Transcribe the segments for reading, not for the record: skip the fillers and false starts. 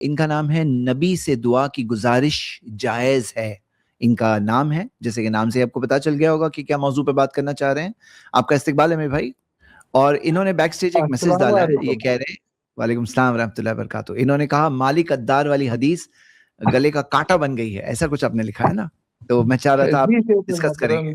ان کا نام ہے نبی سے دعا کی گزارش جائز ہے، ان کا نام ہے، جیسے کہ نام سے آپ کو پتا چل گیا ہوگا کہ کیا موضوع پہ بات کرنا چاہ رہے ہیں۔ آپ کا استقبال ہے میرے بھائی۔ اور انہوں نے بیک سٹیج ایک میسج ڈالا ہے، یہ کہہ رہے ہیں وعلیکم السلام ورحمۃ اللہ وبرکاتہ، انہوں نے کہا مالک الدار والی حدیث گلے کا کانٹا بن گئی ہے، ایسا کچھ آپ نے لکھا ہے نا، تو میں چاہ رہا تھا آپ ڈسکس کریں گے۔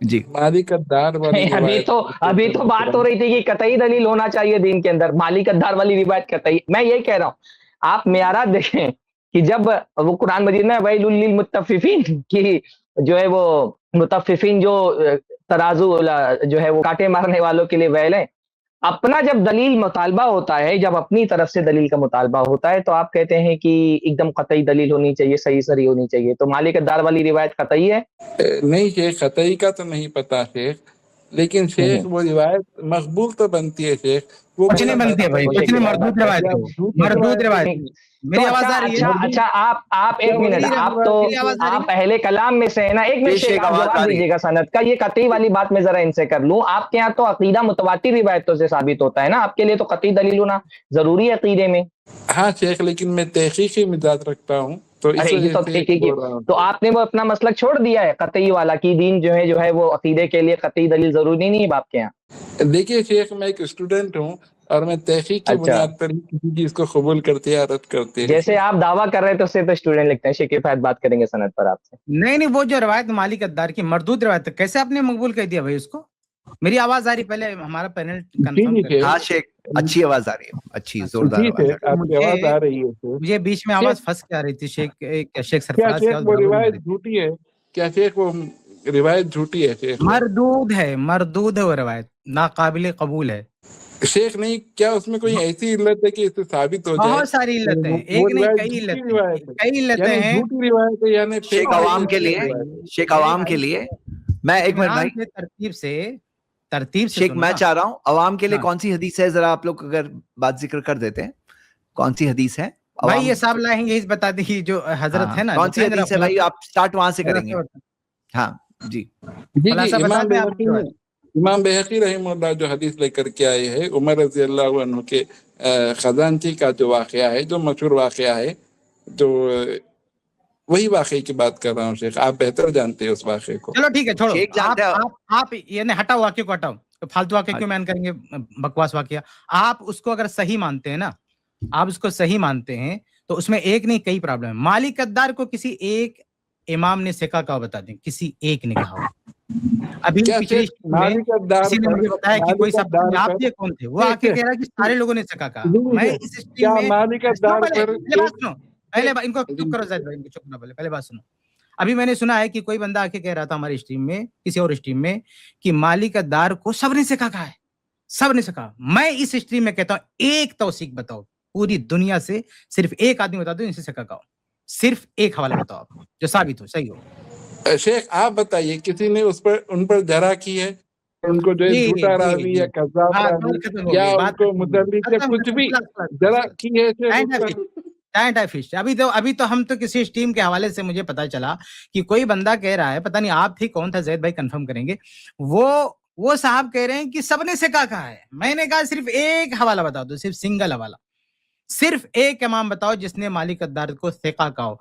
جی مالک الدار والی ابھی تو بات ہو رہی تھی کہ قطعی دلیل ہونا چاہیے دین کے اندر، مالک الدار والی روایت قطعی، میں یہی کہہ رہا ہوں آپ معیارات دیکھیں کہ جب وہ قرآن مجید میں ویل للمطففین کی جو ہے وہ مطففین جو ترازو جو ہے وہ کاٹے مارنے والوں کے لیے ویل ہے، اپنا جب دلیل مطالبہ ہوتا ہے، جب اپنی طرف سے دلیل کا مطالبہ ہوتا ہے تو آپ کہتے ہیں کہ ایک دم قطعی دلیل ہونی چاہیے، صحیح صحیح ہونی چاہیے، تو مالک الدار والی روایت قطعی ہے؟ نہیں شیخ، قطعی کا تو نہیں پتا شیخ، لیکن شیخ وہ روایت مقبول تو بنتی ہے شیخ، وہ کچھ نہیں بنتی ہے بھائی، کچھ نہیں، مردود روایت ہے، مردود روایت۔ میری آواز آ رہی ہے؟ اچھا آپ ایک منٹ، آپ اہل کلام میں سے ہیں نا، ایک منٹ شیخ آپ جواب دیجیے گا سند کا، یہ قطعی والی بات میں ذرا ان سے کر لوں، آپ کے یہاں تو عقیدہ متواتر روایتوں سے ثابت ہوتا ہے نا، آپ کے لیے تو قطعی دلیل ہونا ضروری ہے عقیدے میں۔ ہاں شیخ، لیکن میں تحقیقی مزاج رکھتا ہوں تو اس وجہ سے تو آپ نے وہ اپنا مسلک چھوڑ دیا ہے قطعی والا کی دین جو ہے وہ عقیدے کے لیے قطعی دلیل ضروری نہیں ہے باپ کے یہاں؟ دیکھیے شیخ، میں ایک اسٹوڈنٹ ہوں اور میں تحقیق کی بنیاد پر ہی کسی چیز کو قبول کرتے یا رد کرتے ہیں۔ جیسے آپ دعویٰ کر رہے تو اس سے تو اسٹوڈنٹ لکھتے ہیں، شیخ کفایت بات کریں گے سند پر آپ سے۔ نہیں، وہ جو روایت مالک الدار کی مردود روایت، کیسے آپ نے مقبول کر دیا بھائی اس کو؟ میری آواز آ رہی؟ پہلے ہمارا پینل کنفرم کریں۔ ہاں شیخ، اچھی آواز آ رہی ہے، اچھی زوردار آواز آ رہی ہے۔ مجھے بیچ میں آواز پھنس کے آ رہی تھی شیخ سرفراز کی، وہ روایت جھوٹی ہے کیا شیخ؟ وہ روایت جھوٹی ہے شیخ، مردود ہے وہ روایت، ناقابل قبول ہے شیخ۔ نہیں، کیا اس میں کوئی ایسی علت ہے کہ اس سے ثابت ہو جائے؟ بہت ساری علتیں ہیں، ایک نہیں کئی علتیں ہیں، جھوٹی روایت ہے، یعنی شیخ عوام کے لیے میں ایک منٹ بھائی ترتیب سے شیخ میں چاہ رہا ہوں عوام کے لیے کون سی حدیث ہے، ذرا آپ لوگ اگر بات ذکر کر دیتے ہیں، کون سی حدیث ہے بھائی؟ یہ صاحب لائیں گے، بتا دیجیے جو حضرت ہے نا، کون سی حدیث ہے بھائی؟ آپ سٹارٹ وہاں سے کریں گے۔ ہاں جی، امام بہقی رحمہ اللہ جو حدیث لے کر کے آئے ہیں، عمر رضی اللہ عنہ کے خزانچی کا جو واقعہ ہے، جو مشہور واقعہ ہے، جو وہی واقعے کی بات کر رہا ہوں شیخ، آپ بہتر جانتے ہیں اس واقعے کو۔ چلو ٹھیک ہے، چھوڑو، آپ یہ ہٹا واقعے کو ہٹاؤ، فالتو واقعے کیوں بیان کریں گے، بکواس واقعہ۔ آپ اس کو اگر صحیح مانتے ہیں نا، آپ اس کو صحیح مانتے ہیں تو اس میں ایک نہیں کئی پرابلم ہے۔ مالک الدار کو کسی ایک امام نے ثقہ کہا، بتا دیں کسی ایک نے کہا ہو۔ ابھی پچھلی میں کسی نے مجھے بتایا کہ کوئی سب آپ یہ کون تھے، وہ آ کے کہہ رہا کہ سارے لوگوں نے ثقہ کہا۔ میں اس اسٹریم میں پہلے ان کو چپ کرو زید بھائی، ان کو چپ نہ بولے، پہلے بات سنو۔ ابھی میں نے سنا ہے کہ کوئی بندہ آ کے کہہ رہا تھا ہماری اسٹریم میں، کسی اور اسٹریم میں، کہ مالک الدار کو سب نے ثقہ کہا ہے، سب نے ثقہ۔ میں اس اسٹریم میں کہتا ہوں ایک توثیق بتاؤ پوری دنیا سے، صرف ایک آدمی بتا دو ان سے ثقہ کہا، صرف ایک حوالہ بتاؤ آپ جو ثابت ہو، صحیح ہو۔ شیخ آپ بتائیے، کسی نے ان پر جرح کی ہے، ان کو جو ہے جھوٹا راوی یا کذاب راوی یا ان کو مدلس یا کچھ بھی جرح کی ہے؟ ابھی تو ہم تو کسی اسٹریم کے حوالے سے مجھے پتا چلا کہ کوئی بندہ کہہ رہا ہے، پتہ نہیں آپ تھی کون تھا، زید بھائی کنفرم کریں گے، وہ صاحب کہہ رہے ہیں کہ سب نے ثقہ کہا ہے۔ میں نے کہا صرف ایک حوالہ بتا دو، صرف سنگل حوالہ، صرف ایک امام بتاؤ جس نے مالک الدار کو ثقہ کہا ہو،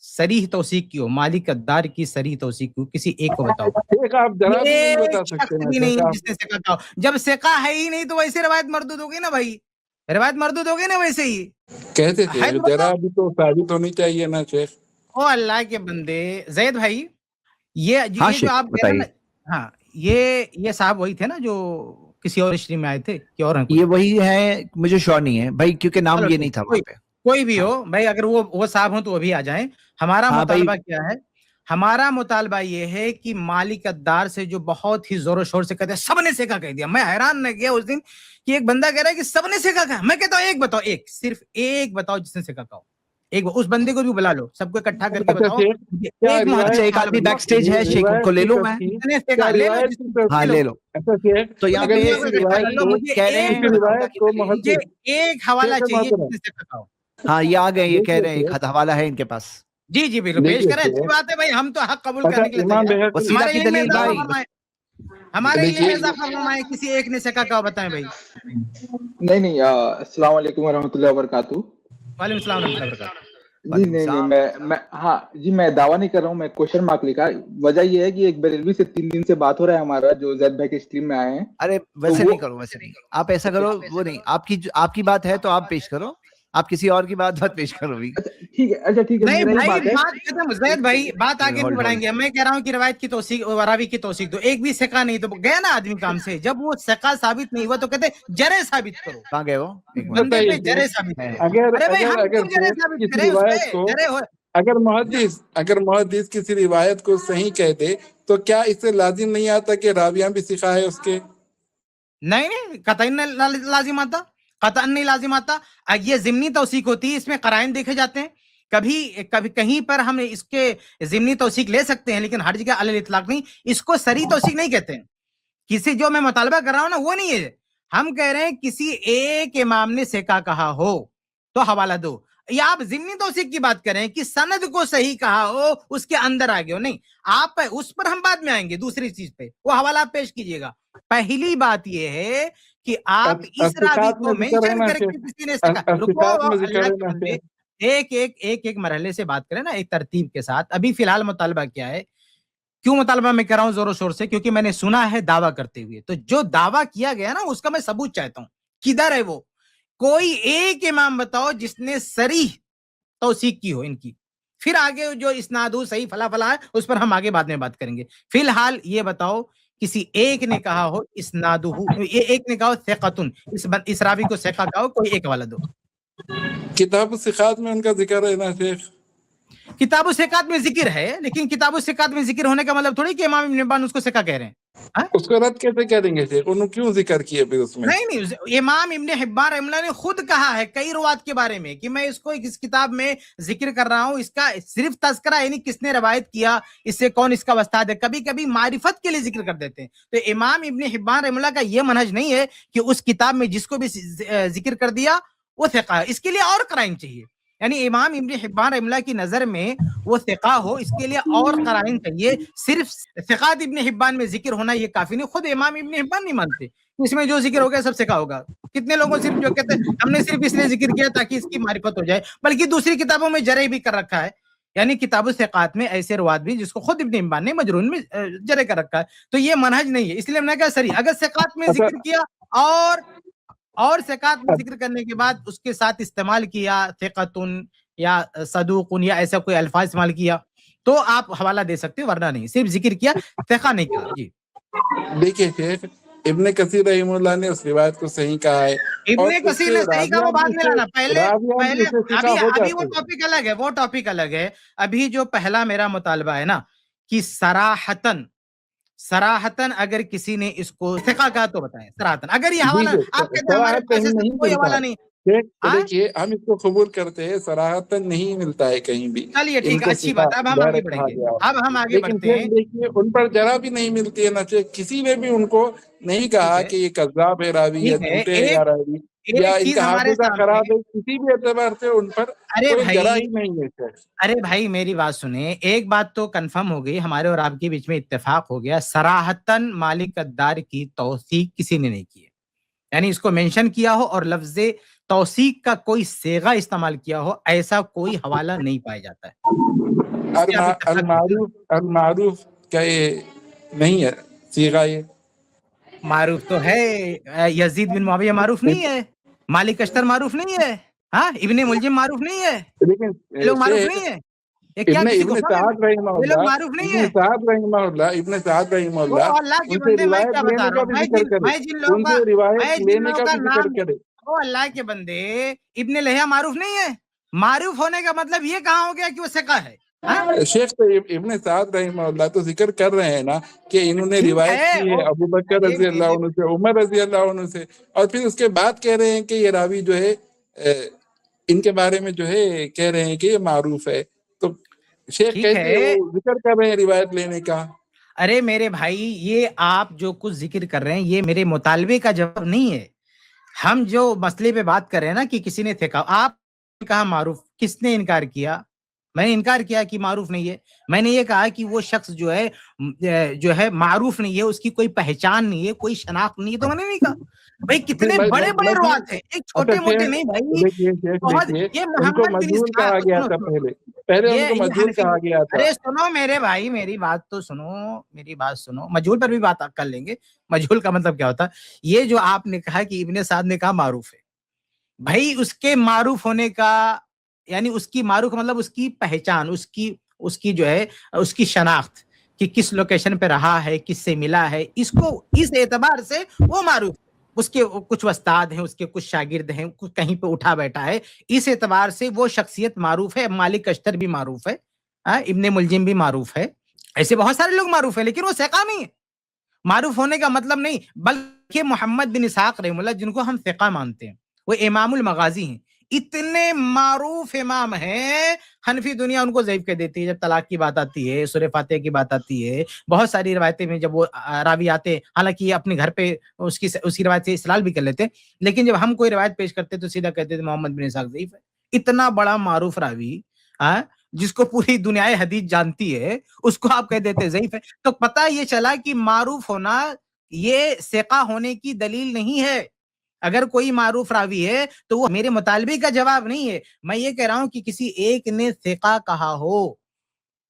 صریح توثیق کی ہو، مالک الدار کی صریح توثیق کی ہو، کسی ایک کو بتاؤ۔ ایک شخص بھی نہیں جس نے ثقہ کہا ہو۔ جب ثقہ ہے ہی نہیں تو ویسے روایت مردود ہوگی نا بھائی، روایت مردود ہوگی نا ویسے ہی۔ کہتے تھے ذرا بھی تو ثابت ہونی چاہیے نا شیخ۔ او اللہ کے بندے، زید بھائی یہ جو آپ کہہ رہے ہیں نا، ہاں یہ صاحب وہی تھے نا جو کسی اور اسٹریم میں آئے تھے کہ اور یہ وہی ہے؟ مجھے شور نہیں ہے بھائی، کیونکہ نام یہ نہیں تھا وہاں پہ۔ کوئی بھی ہو بھائی، اگر وہ صاحب ہوں تو وہ بھی آ جائیں۔ ہمارا مطالبہ کیا ہے؟ ہمارا مطالبہ یہ ہے کہ مالک الدار سے جو بہت ہی زور و شور سے کہتے ہیں سب نے ثقہ کہہ دیا، میں حیران نہ گیا اس دن کہ ایک بندہ کہہ رہا ہے کہ سب نے ثقہ کہا، میں کہتا ہوں ایک بتاؤ، ایک صرف ایک بتاؤ جس نے ثقہ کہا، ایک اس بندے کو بھی بلا لو، سب کو اکٹھا کر کے بتاؤ۔ ایک آدمی بیک سٹیج ہے شیخ، ان کو لے لوں میں؟ ہاں لے لو۔ تو یہاں پہ مجھے ایک حوالہ چاہیے جس نے ثقہ کہا۔ ہاں یہ آ گئے، یہ کہہ رہے ہیں ایک حوالہ ہے ان کے پاس۔ جی جی بالکل پیش کریں، اچھی بات ہے بھائی، ہم تو حق قبول کرنے کے لیے وسیلہ کی دلیل بھائی، ہمارے لیے دیکھیے اضافہ فرمائیں, کسی ایک نے سکا کہا بتائیں بھائی. نہیں السلام علیکم ورحمۃ اللہ وبرکاتہ. وعلیکم السلام ورحمۃ اللہ وبرکاتہ. جی وعلیکم نہیں السلام. میں ہاں جی میں دعویٰ نہیں کر رہا ہوں, میں کوشچن مارک لکھا. وجہ یہ ہے کہ ایک بریلوی سے 3 دن سے بات ہو رہا ہے ہمارا, جو زید بھائی کے اسٹریم میں آئے ہیں. ارے ویسے نہیں کرو, ویسے نہیں, آپ ایسا کرو, وہ نہیں, آپ کی بات ہے تو آپ پیش کرو, آپ کسی اور کی بات مت پیش کرو بھی. اچھا ٹھیک ہے, نہیں میرا بھائی, ہی بات ہے. بات ختم. زید بھائی بات آگے نہیں Hold. بڑھائیں گے. میں کہہ رہا ہوں کہ روایت کی توثیق, راوی کی توثیق دو. ایک بھی سکا نہیں تو گیا نا آدمی کام سے. جب وہ سکا ثابت نہیں ہوا تو کہتے جرے ثابت کرو, کہاں گئے وہ؟ ایک منٹ. بندے پہ بتائیے جرے ثابت کرو. اگر ارے بھائی اگر ہم اگر کیوں جرے شیخ ثابت کسی کریں, اس روایت پہ کو, جرے ہو. اگر محدث کسی روایت کو صحیح کہہ دے تو کیا اس سے لازم نہیں آتا کہ راویاں بھی سکھا ہے اس کے؟ نہیں قطعاً نہیں لازم آتا, قطعاً نہیں لازم آتا. یہ ضمنی توثیق ہوتی ہے, اس میں قرائن دیکھے جاتے ہیں. کبھی کہیں پر ہم اس کے ضمنی توثیق لے سکتے ہیں, لیکن ہر جگہ علی الاطلاق نہیں. اس کو صریح توثیق نہیں کہتے ہیں. کسی جو میں مطالبہ کر رہا ہوں نا وہ نہیں ہے. ہم کہہ رہے ہیں کسی ایک امام نے سکا کہا ہو تو حوالہ دو, یا آپ ضمنی توثیق کی بات کریں کہ سند کو صحیح کہا ہو, اس کے اندر آگے ہو. نہیں, آپ اس پر ہم بعد میں آئیں گے, دوسری چیز پہ وہ حوالہ آپ پیش کیجئے گا. پہلی بات یہ ہے کہ آپ اس راوی کو مینشن کر کے کسی نے سکا. رکو, اللہ کے بندے, ایک مرحلے سے بات کریں نا, ایک ترتیب کے ساتھ. ابھی فی الحال مطالبہ کیا ہے, کیوں مطالبہ میں کر رہا ہوں زور و شور سے, کیونکہ میں نے سنا ہے دعویٰ کرتے ہوئے. تو جو دعویٰ کیا گیا نا اس کا میں ثبوت چاہتا ہوں. کدھر ہے وہ؟ کوئی ایک امام بتاؤ جس نے صریح توثیق کی ہو ان کی. پھر آگے جو اسناد ہو صحیح فلا فلا ہے, اس پر ہم آگے بعد میں بات کریں گے. فی الحال یہ بتاؤ کسی ایک نے کہا ہو اسناد ہو, ایک نے کہا ہو ثقتن, اس راوی کو ثقہ کہا ہو, کوئی ایک حوالہ دو. کتاب الثقات میں ان کا ذکر ہے نا شیخ؟ کتاب الثقات میں ذکر ہے, لیکن کتاب الثقات میں ذکر ہونے کا مطلب تھوڑی کہ امام ابن حبان اس کو ثقہ کہہ رہے ہیں. اس کو رد کیسے کہہ دیں گے شیخ؟ انہوں کیوں ذکر کیے پھر اس میں؟ نہیں, امام ابن حبان رحمہ اللہ نے خود کہا ہے کئی روایت کے بارے میں کہ میں اس کو اس کتاب میں ذکر کر رہا ہوں. اس کا صرف تذکرہ یعنی کس نے روایت کیا, اس سے کون اس کا استاد ہے, کبھی کبھی معرفت کے لیے ذکر کر دیتے ہیں. تو امام ابن حبان رحمہ اللہ کا یہ منہج نہیں ہے کہ اس کتاب میں جس کو بھی ذکر کر دیا وہ ثقہ ہے. اس کے لیے اور قرائن چاہیے. یعنی امام ابن حبان رحمہ اللہ کی نظر میں وہ ثقہ ہو, اس کے لیے اور قرائن چاہیے. صرف ثقات ابن حبان میں ذکر ہونا یہ کافی نہیں. خود امام ابن حبان نہیں مانتے اس میں جو ذکر ہو گیا سب ثقہ ہوگا. کتنے لوگوں صرف جو کہتے ہیں ہم نے صرف اس لیے ذکر کیا تاکہ اس کی معرفت ہو جائے, بلکہ دوسری کتابوں میں جرح بھی کر رکھا ہے. یعنی کتاب الثقات میں ایسے روایت بھی جس کو خود ابن حبان نے مجرون میں جرح کر رکھا ہے. تو یہ منہج نہیں ہے, اس لیے ہم نے کہا صحیح. اگر ثقات میں ذکر کیا اور ثقات میں ذکر کرنے کے بعد اس کے ساتھ استعمال کیا ثقتن یا صدوقن یا ایسا کوئی الفاظ استعمال کیا تو آپ حوالہ دے سکتے ہو, ورنہ نہیں. صرف ذکر کیا, ثقہ نہیں کیا. جی دیکھیے شیخ, ابن کثیر رحمہ اللہ نے اس روایت کو صحیح کہا ہے. ابن کثیر نے صحیح کہا, وہ بعد میں لانا. پہلے ابھی وہ ٹاپک الگ ہے, وہ ٹاپک الگ ہے. ابھی جو پہلا میرا مطالبہ ہے نا کہ صراحتاً اگر کسی نے اس کو ثقہ کہا تو بتائیں صراحتاً. اگر یہ حوالہ آپ کہتے ہیں ہمارے پاس کوئی حوالہ نہیں, دیکھیے ہم اس کو قبول کرتے ہیں, صراحتاً نہیں ملتا ہے کہیں بھی. چلیے ٹھیک ہے, اچھی بات. اب ہم آگے بڑھیں گے, اب ہم آگے بڑھتے ہیں. دیکھیے ان پر ذرا بھی نہیں ملتی ہے نا, کسی نے بھی ان کو نہیں کہا کہ یہ کذاب ہے راوی یا جھوٹے ہیں یا راوی یا ان کا حافظہ خراب ہے, کسی بھی اعتبار سے ان پر کوئی ذرا ہی نہیں ہے. ارے بھائی میری بات سنیں, ایک بات تو کنفرم ہو گئی, ہمارے اور آپ کے بیچ میں اتفاق ہو گیا, صراحتاً مالک الدار کی توثیق کسی نے نہیں کی ہے. یعنی اس کو مینشن کیا ہو اور لفظ توثیق کا کوئی صیغہ استعمال کیا ہو, ایسا کوئی حوالہ نہیں پایا جاتا ہے. المعروف کیا یہ نہیں ہے صیغہ؟ یہ معروف تو ہے, یزید بن معاویہ معروف نہیں ہے, مالک اشتر معروف نہیں ہے, ہاں ابن ملجم معروف نہیں ہے, لوگ معروف نہیں ہے. ابن سعد رحمہ اللہ اللہ کے بندے, میں کیا بتا رہا ہوں, میں جن لوگوں کا نام, او اللہ کے بندے, ابن لہیہ معروف نہیں ہے. معروف ہونے کا مطلب یہ کہاں ہو گیا کہ وہ ثقہ ہے؟ شیخ تو ابن سعد رحمہ اللہ تو ذکر کر رہے ہیں نا کہ انہوں نے روایت کی ہے ابو بکر رضی اللہ عنہ سے, عمر رضی اللہ عنہ سے, اور پھر اس کے بعد کہہ رہے ہیں کہ یہ راوی جو ہے ان کے بارے میں جو ہے کہہ رہے ہیں کہ یہ معروف ہے. تو شیخ کیسے ذکر کر رہے ہیں روایت لینے کا؟ ارے میرے بھائی, یہ آپ جو کچھ ذکر کر رہے ہیں یہ میرے مطالبے کا جواب نہیں ہے. ہم جو مسئلے پہ بات کر رہے ہیں نا کہ کسی نے ثقہ, آپ نے کہا معروف, کس نے انکار کیا؟ میں نے انکار کیا کہ معروف نہیں ہے. میں نے یہ کہا کہ وہ شخص جو ہے معروف نہیں ہے, اس کی کوئی پہچان نہیں ہے, کوئی شناخت نہیں ہے. تو میں نے نہیں کہا بھائی کتنے بڑے بڑے روات ہیں, ایک چھوٹے موٹے نہیں بھائی. بہت یہ محمد بن مجہول اسحاق کہا گیا تھا پہلے ان کو مجہول کہا گیا تھا. ارے سنو میرے بھائی, میری بات تو سنو, میری بات سنو. مجہول پر بھی بات کر لیں گے. مجہول کا مطلب کیا ہوتا ہے؟ یہ جو آپ نے کہا کہ ابن سعد نے کہا معروف ہے, بھائی اس کے معروف ہونے کا یعنی اس کی معروف مطلب اس کی پہچان, اس کی جو ہے اس کی شناخت کہ کس لوکیشن پہ رہا ہے, کس سے ملا ہے, اس کو اس اعتبار سے وہ معروف. اس کے کچھ استاد ہیں, اس کے کچھ شاگرد ہیں, کہیں پہ اٹھا بیٹھا ہے, اس اعتبار سے وہ شخصیت معروف ہے. مالک اشتر بھی معروف ہے, ابن ملجم بھی معروف ہے, ایسے بہت سارے لوگ معروف ہیں, لیکن وہ ثقہ نہیں ہے. معروف ہونے کا مطلب نہیں, بلکہ محمد بن اسحاق رحمہ اللہ جن کو ہم ثقہ مانتے ہیں, وہ امام المغازی ہیں, اتنے معروف امام ہیں, حنفی دنیا ان کو ضعیف کہہ دیتی ہے. جب طلاق کی بات آتی ہے, سورہ فاتحہ کی بات آتی ہے, بہت ساری روایتیں میں جب وہ راوی آتے, حالانکہ یہ اپنے گھر پہ اس کی روایت سے استدلال بھی کر لیتے, لیکن جب ہم کوئی روایت پیش کرتے تو سیدھا کہتے تھے محمد بن اسحاق ضعیف ہے. اتنا بڑا معروف راوی جس کو پوری دنیا حدیث جانتی ہے, اس کو آپ کہہ دیتے ضعیف ہے. تو پتہ یہ چلا کہ معروف ہونا یہ ثقہ ہونے کی دلیل نہیں ہے. اگر کوئی معروف راوی ہے تو وہ میرے مطالبے کا جواب نہیں ہے. میں یہ کہہ رہا ہوں کہ کسی ایک نے ثقہ کہا ہو,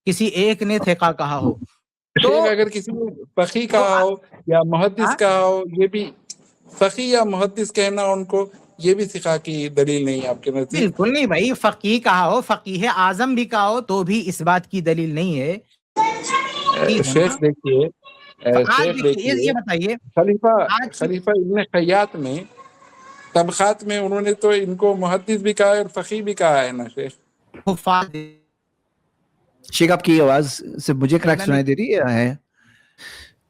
کسی ایک نے ثقہ کہا ہو, تو اگر کسی نے فقیہ کہا ہو یا محدث کہا ہو, یہ بھی فقیہ یا محدث کہنا ان کو یہ بھی ثقہ کی دلیل نہیں ہے آپ کے نزدیک؟ بالکل نہیں بھائی. فقیہ کہا ہو, فقیہ اعظم بھی کہا ہو, تو بھی اس بات کی دلیل نہیں ہے. شیخ دیکھیے, یہ بتائیے, خلیفہ ابن خیاط میں طبقات میں انہوں نے تو ان کو محدث بھی کہا ہے اور فقیہ بھی کہا ہے نا شیخ. شیخ آپ کی آواز سے مجھے کریکٹ سنائی دے رہی ہے؟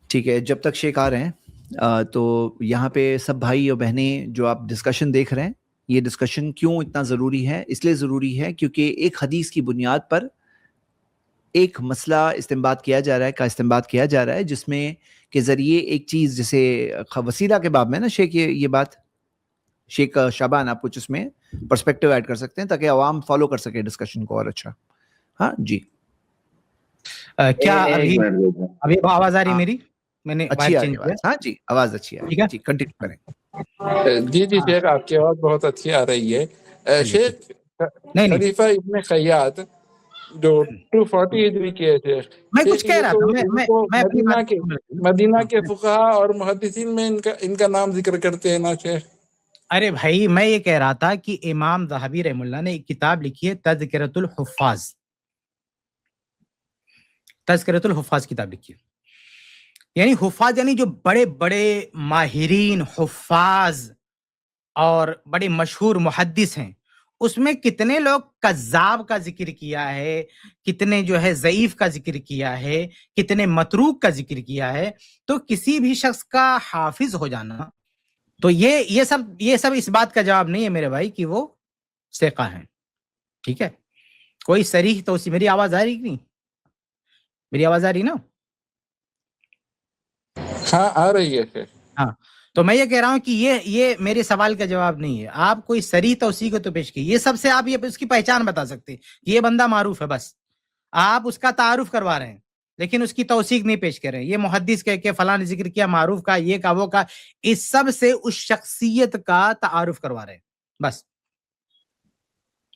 ٹھیک ہے, جب تک شیخ آ رہے ہیں تو یہاں پہ سب بھائی اور بہنیں جو آپ ڈسکشن دیکھ رہے ہیں, یہ ڈسکشن کیوں اتنا ضروری ہے؟ اس لیے ضروری ہے کیونکہ ایک حدیث کی بنیاد پر ایک مسئلہ استنباط کیا جا رہا ہے جس میں کے ذریعے ایک چیز, جیسے وسیلہ کے باب میں نا شیخ, یہ بات شیخ شعبان آپ کچھ اس میں پرسپیکٹیو ایڈ کر سکتے ہیں تاکہ عوام فالو کر سکے ڈسکشن کو اور اچھا. ہاں جی, کیا ابھی آواز آ رہی میری؟ میں نے اچھی آ رہی ہے. ہاں جی, آواز اچھی آ رہی ہے, جی کنٹینیو کریں. جی شیخ آپ کی آواز بہت اچھی آ رہی ہے. شیخ خلیفہ ابن خیاط جو 240 ہجری کے تھے, میں کچھ کہہ رہا تھا, مدینہ کے فقہاء اور محدثین میں ان کا نام ذکر کرتے ہیں نا شیخ. ارے بھائی میں یہ کہہ رہا تھا کہ امام ذہبی رحمہ اللہ نے ایک کتاب لکھی ہے تذکرۃ الحفاظ, تذکرۃ الحفاظ کتاب لکھی ہے. یعنی حفاظ یعنی جو بڑے بڑے ماہرین حفاظ اور بڑے مشہور محدث ہیں, اس میں کتنے لوگ کذاب کا ذکر کیا ہے, کتنے جو ہے ضعیف کا ذکر کیا ہے, کتنے متروک کا ذکر کیا ہے. تو کسی بھی شخص کا حافظ ہو جانا تو یہ سب اس بات کا جواب نہیں ہے میرے بھائی کہ وہ ثقہ ہیں. ٹھیک ہے, کوئی صریح توصیف. میری آواز آ رہی نہیں؟ میری آواز آ رہی نا؟ ہاں آ رہی ہے. ہاں, تو میں یہ کہہ رہا ہوں کہ یہ میرے سوال کا جواب نہیں ہے. آپ کوئی صریح توصیف کو تو پیش کی, یہ سب سے آپ یہ اس کی پہچان بتا سکتے یہ بندہ معروف ہے, بس آپ اس کا تعارف کروا رہے ہیں لیکن اس کی توثیق نہیں پیش کر رہے ہیں. یہ محدث کہہ کے فلاں نے ذکر کیا معروف کا, یہ کا وہ کا, اس سب سے اس شخصیت کا تعارف کروا رہے ہیں بس.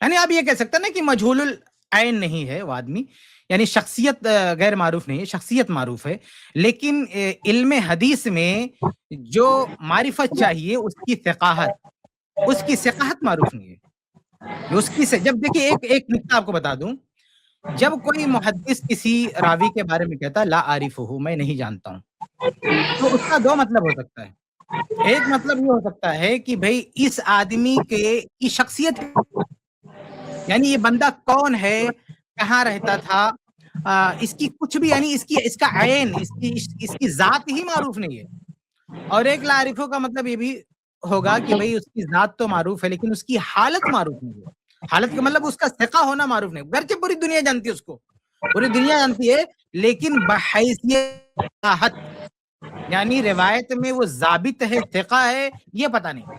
یعنی آپ یہ کہہ سکتے ہیں نا کہ مجہول العین نہیں ہے وہ آدمی, یعنی شخصیت غیر معروف نہیں ہے, شخصیت معروف ہے, لیکن علم حدیث میں جو معرفت چاہیے اس کی ثقاہت معروف نہیں ہے. اس کی جب دیکھیے ایک نکتہ آپ کو بتا دوں, جب کوئی محدث کسی راوی کے بارے میں کہتا لا عارفہ, میں نہیں جانتا ہوں, تو اس کا دو مطلب ہو سکتا ہے. ایک مطلب یہ ہو سکتا ہے کہ بھئی اس آدمی کی شخصیت, یعنی یہ بندہ کون ہے, کہاں رہتا تھا, اس کی کچھ بھی یعنی اس کا عین اس کی ذات ہی معروف نہیں ہے. اور ایک لا عارفہ کا مطلب یہ بھی ہوگا کہ بھئی اس کی ذات تو معروف ہے لیکن اس کی حالت معروف نہیں ہے. حالت کا مطلب اس کا ثقہ ہونا معروف نہیں, گرچہ پوری دنیا جانتی ہے اس کو, پوری دنیا جانتی ہے, لیکن بحیثیت ثقاہت یعنی روایت میں وہ ضابط ہے, ثقہ ہے, یہ پتہ نہیں.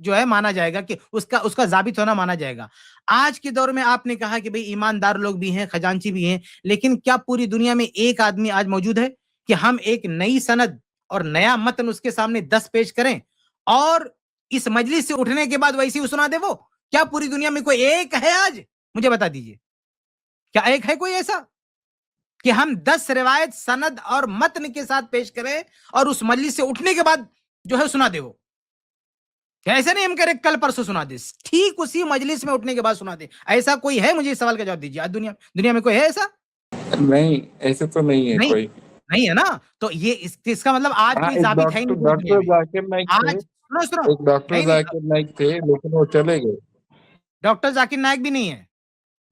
جو ہے مانا جائے گا کہ اس کا ضابط ہونا مانا جائے گا. آج کے دور میں آپ نے کہا کہ بھئی ایماندار لوگ بھی ہیں, خزانچی بھی ہیں, لیکن کیا پوری دنیا میں ایک آدمی آج موجود ہے کہ ہم ایک نئی سند اور نیا متن اس کے سامنے 10 پیش کریں اور اس مجلس سے اٹھنے کے بعد ویسے ہی سنا دے؟ وہ کیا پوری دنیا میں کوئی ایک ہے آج؟ مجھے بتا دیجئے, کیا ایک ہے کوئی ایسا کہ ہم 10 روایت سند اور متن کے ساتھ پیش کریں اور اس مجلس سے اٹھنے کے بعد جو ہے سنا دے؟ وہ کیا ایسا نہیں ہم کہہ رہے کل پرسوں سنا دے, ٹھیک اسی مجلس میں اٹھنے کے بعد سنا دے؟ ایسا کوئی ہے؟ مجھے اس سوال کا جواب دیجیے. آج دنیا میں کوئی ہے ایسا؟ نہیں, ایسے تو نہیں ہے کوئی. نہیں ہے نا. تو یہ اس کا مطلب آج کوئی ضابط ہے ہی نہیں ڈاکٹر ذاکر نائک تھے, آج ایک ڈاکٹر ذاکر نائک تھے, لیکن وہ چلے گئے. ڈاکٹر ذاکر نائک بھی نہیں ہے.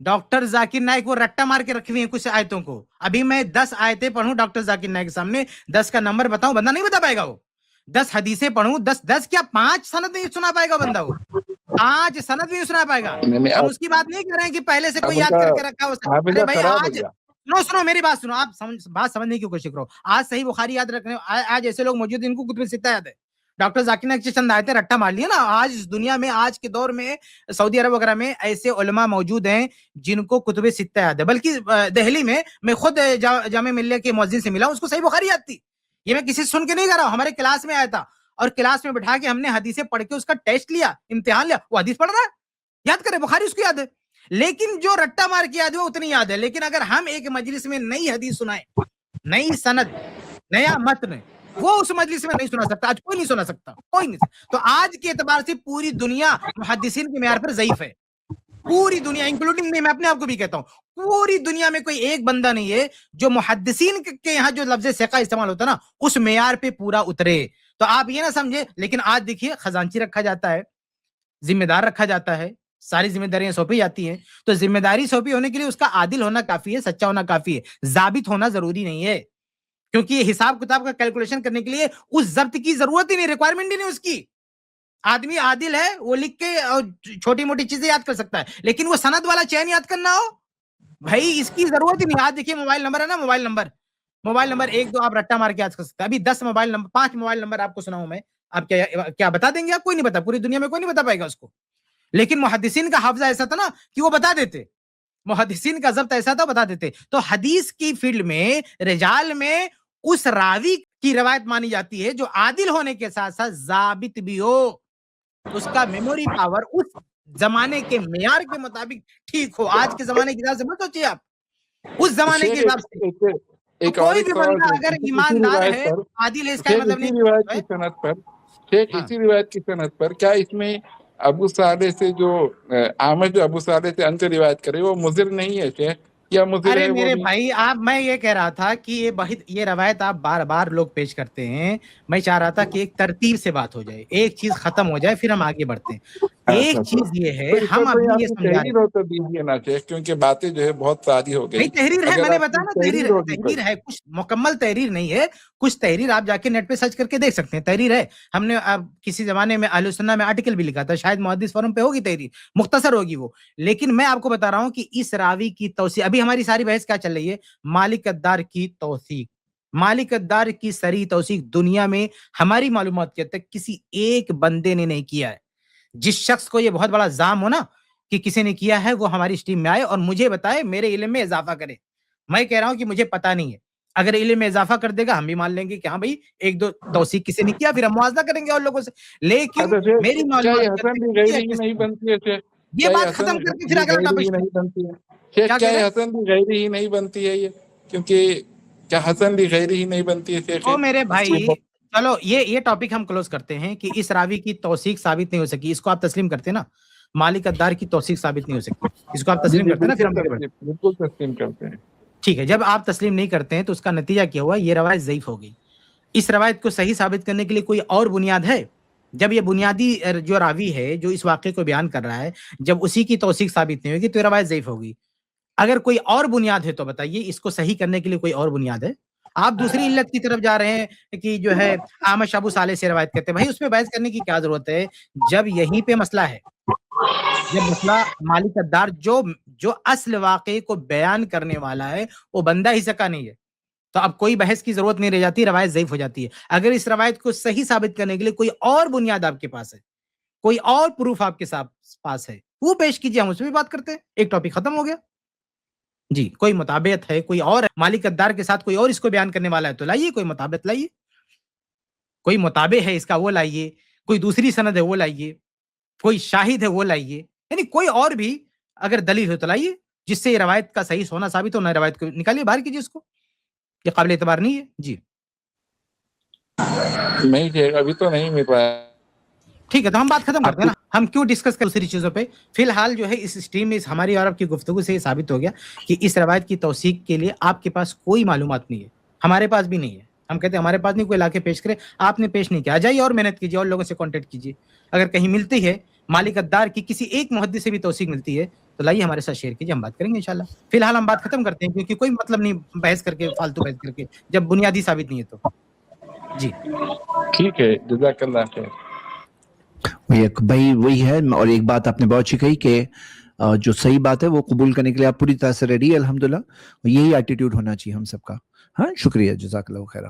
ڈاکٹر ذاکر نائک وہ رٹا مار کے رکھی ہوئی ہیں کچھ آیتوں کو. ابھی میں 10 آیتیں پڑھوں ڈاکٹر ذاکر نائک کے سامنے, 10 کا نمبر بتاؤں, بندہ نہیں بتا پائے گا. وہ 10 حدیثیں پڑھوں, 10 کیا 5 سند نہیں سنا پائے گا بندہ. وہ 5 سند نہیں سنا پائے گا. ہم اس کی بات نہیں کر رہے ہیں کہ پہلے سے کوئی یاد کر کے رکھا ہو. ارے بھائی آج سنو میری بات سنو, آپ بات سمجھنے کی کوشش کرو. آج صحیح بخاری یاد رکھنے, آج ایسے لوگ موجود ہیں ان کو کتب ستہ یاد ہے. ڈاکٹر ذاکر نائک چند آیتیں رٹا مار لیے نا. آج اس دنیا میں, آج کے دور میں, سعودی عرب وغیرہ میں ایسے علماء موجود ہیں جن کو کتب ستہ یاد ہے. بلکہ دہلی میں خود جامع ملیہ کے مؤذن سے ملا, اس کو صحیح بخاری یاد تھی. یہ میں کسی سے سن کے نہیں کہہ رہا ہوں, ہمارے کلاس میں آیا تھا اور کلاس میں بٹھا کے ہم نے حدیثیں پڑھ کے اس کا ٹیسٹ لیا, امتحان لیا. وہ حدیث پڑھ رہا ہے, یاد کرے, بخاری اس کو یاد ہے. لیکن جو رٹا مار کے یاد ہے وہ اتنی یاد ہے. لیکن اگر ہم ایک مجلس میں نئی حدیث سنائیں, نئی سند, نیا متن, وہ اس مجلس میں نہیں سنا سکتا. آج کوئی نہیں سنا سکتا, کوئی نہیں. تو آج کے اعتبار سے پوری دنیا محدثین کے معیار پر ضعیف ہے. پوری دنیا انکلوڈنگ میں اپنے آپ کو بھی کہتا ہوں, پوری دنیا میں کوئی ایک بندہ نہیں ہے جو محدثین کے یہاں جو لفظ ثقہ استعمال ہوتا ہے نا اس معیار پہ پورا اترے. تو آپ یہ نہ سمجھے. لیکن آج دیکھیے خزانچی رکھا جاتا ہے, ذمہ دار رکھا جاتا ہے, ساری ذمہ داریاں سونپی جاتی ہیں. تو ذمہ داری سونپی ہونے کے لیے اس کا عادل ہونا کافی ہے, سچا ہونا کافی ہے, ضابط ہونا ضروری نہیں ہے. کیونکہ یہ حساب کتاب کا کیلکولیشن کرنے کے لیے اس ضبط کی ضرورت ہی نہیں, ریکوائرمنٹ ہی نہیں اس کی. آدمی عادل ہے, وہ لکھ کے چھوٹی موٹی چیزیں یاد کر سکتا ہے, لیکن وہ سند والا چین یاد کرنا ہو بھائی اس کی ضرورت ہی نہیں. آج دیکھیے موبائل نمبر ہے نا, موبائل نمبر 1 2 آپ رٹا مار کے یاد کر سکتے ہیں. ابھی 10 موبائل نمبر, 5 موبائل نمبر آپ کو سناؤں میں, آپ کیا بتا دیں گے؟ آپ کوئی نہیں بتا, پوری دنیا میں کوئی نہیں بتا پائے گا اس کو. لیکن محدثین کا حافظہ ایسا تھا نا کہ وہ بتا دیتے, محدثین کا ضبط ایسا تھا بتا دیتے. تو حدیث کی فیلڈ میں, رجال میں اس راوی کی روایت مانی جاتی ہے جو عادل ہونے کے ساتھ ساتھ ضابط بھی ہو, اس کا میموری پاور اس زمانے کے معیار کے مطابق ٹھیک ہو. آج کے زمانے کے حساب سے مت سوچیے آپ, اس زمانے کے حساب سے. کوئی بھی بندہ اگر ایماندار ہے, عادل ہے, اس کا مطلب نہیں. اسی روایت کی صنعت پر کیا اس میں ابو صالح سے جو احمد جو ابو صالح سے ان سے روایت کرے وہ مضر نہیں ہے شیخ, یا مضر ہے؟ ارے میرے بھائی آپ, میں یہ کہہ رہا تھا کہ یہ روایت آپ بار بار لوگ پیش کرتے ہیں. میں چاہ رہا تھا کہ ایک ترتیب سے بات ہو جائے, ایک چیز ختم ہو جائے, پھر ہم آگے بڑھتے ہیں. ایک چیز یہ ہے, ہم ابھی یہ سمجھا رہے ہیں, تو دیجیے نا شیخ, کیونکہ باتیں جو ہے بہت ساری ہو گئی. تحریر ہے, میں نے بتایا نا, تحریر ہے, کچھ مکمل تحریر نہیں ہے. کچھ تحریر آپ جا کے نیٹ پہ سرچ کر کے دیکھ سکتے ہیں, تحریر ہے. ہم نے کسی زمانے میں اہل سنہ میں آرٹیکل بھی لکھا تھا, شاید محدث فورم پہ ہوگی تحریر, مختصر ہوگی وہ. لیکن میں آپ کو بتا رہا ہوں کہ اس راوی کی توثیق, ابھی ہماری ساری بحث کیا چل رہی ہے, مالک الدار کی توثیق. مالک الدار کی صریح توثیق دنیا میں ہماری معلومات کے تک کسی ایک بندے نے نہیں کیا ہے. جس شخص کو یہ بہت بڑا زام ہو نا کہ کسی نے کیا ہے, وہ ہماری اسٹیم میں آئے اور مجھے بتائے, میرے علم میں اضافہ کرے. میں کہہ رہا ہوں کہ مجھے پتا نہیں ہے, اگر علم میں اضافہ کر دے گا ہم بھی مان لیں گے کہ ہاں بھائی 1-2 توثیق کسی نے کیا, پھر ہم موازنہ کریں گے اور لوگوں سے. لیکن میری معلومات نہیں بنتی ہے, یہ بات ختم کر کے پھر اگلا ٹاپک نہیں بنتی ہے. کیا حسن بھی غیری ہی نہیں بنتی ہے یہ, کیونکہ کیا حسن بھی غیری ہی نہیں بنتی ہے؟ او میرے بھائی چلو یہ ٹاپک ہم کلوز کرتے ہیں کہ اس راوی کی توثیق ثابت نہیں ہو سکی. اس کو آپ تسلیم کرتے نا, مالک الدار کی توثیق ثابت نہیں ہو سکتی, اس کو آپ تسلیم کرتے ہیں نا؟ پھر ہم بالکل تسلیم کرتے ہیں. ٹھیک ہے, جب آپ تسلیم نہیں کرتے ہیں تو اس کا نتیجہ کیا ہوا, یہ روایت ضعیف ہو گئی. اس روایت کو صحیح ثابت کرنے کے لیے کوئی اور بنیاد ہے؟ جب یہ بنیادی جو راوی ہے جو اس واقعے کو بیان کر رہا ہے, جب اسی کی توثیق ثابت نہیں ہوگی تو یہ روایت ضعیف ہوگی. اگر کوئی اور بنیاد ہے تو بتائیے, اس کو صحیح کرنے کے لیے کوئی اور بنیاد ہے؟ آپ دوسری علت کی طرف جا رہے ہیں کہ جو ہے احمد ابو صالح سے روایت کرتے ہیں. بھائی اس پہ بحث کرنے کی کیا ضرورت ہے جب یہیں پہ مسئلہ ہے, جب مسئلہ مالک الدار جو اصل واقعے کو بیان کرنے والا ہے وہ بندہ ہی سکا نہیں ہے, تو اب کوئی بحث کی ضرورت نہیں رہ جاتی, روایت ضعیف ہو جاتی ہے. اگر اس روایت کو صحیح ثابت کرنے کے لیے کوئی اور بنیاد آپ کے پاس ہے, کوئی اور پروف آپ کے پاس ہے وہ پیش کیجیے, ہم اس میں بھی بات کرتے ہیں. ایک ٹاپک ختم ہو گیا. جی, کوئی مطابعت ہے, کوئی اور مالک الدار کے ساتھ کوئی اور اس کو بیان کرنے والا ہے تو لائیے, کوئی مطابعت لائیے, کوئی مطابع ہے اس کا وہ لائیے, کوئی دوسری سند ہے وہ لائیے, کوئی شاہد ہے وہ لائیے, یعنی کوئی اور بھی اگر دلیل ہو تو لائیے جس سے یہ روایت کا صحیح ہونا ثابت ہو. نہ روایت کو نکالیے, باہر کیجیے اس کو, یہ قابل اعتبار نہیں ہے. جی نہیں, ابھی تو نہیں مل رہا ہے. ٹھیک ہے, تو ہم بات ختم کرتے ہیں نا. ہم کیوں ڈسکس کریں دوسری چیزوں پہ. فی الحال جو ہے اس اسٹریم میں ہماری اور آپ کی گفتگو سے یہ ثابت ہو گیا کہ اس روایت کی توثیق کے لیے آپ کے پاس کوئی معلومات نہیں ہے, ہمارے پاس بھی نہیں ہے. ہم کہتے ہیں ہمارے پاس نہیں, کوئی لا کے پیش کرے, آپ نے پیش نہیں کیا, جائیے اور محنت کیجیے اور لوگوں سے کانٹیکٹ کیجیے. اگر کہیں ملتی ہے مالک الدار کی کسی ایک محدث سے بھی توثیق ملتی ہے تو لائیے ہمارے ساتھ شیئر کیجیے, ہم بات کریں گے انشاءاللہ. فی الحال ہم بات ختم کرتے ہیں کیونکہ کوئی مطلب نہیں بحث کر کے, فالتو بحث کر کے, جب بنیادی ثابت نہیں ہے تو. جی ٹھیک ہے, جزاک اللہ خیر. بھائی وہی ہے, اور ایک بات آپ نے بہت اچھی کہی کہ جو صحیح بات ہے وہ قبول کرنے کے لیے آپ پوری طرح سے ریڈی ہے, الحمدللہ. یہی ایٹیٹیوڈ ہونا چاہیے ہم سب کا. ہاں, شکریہ, جزاک اللہ خیر.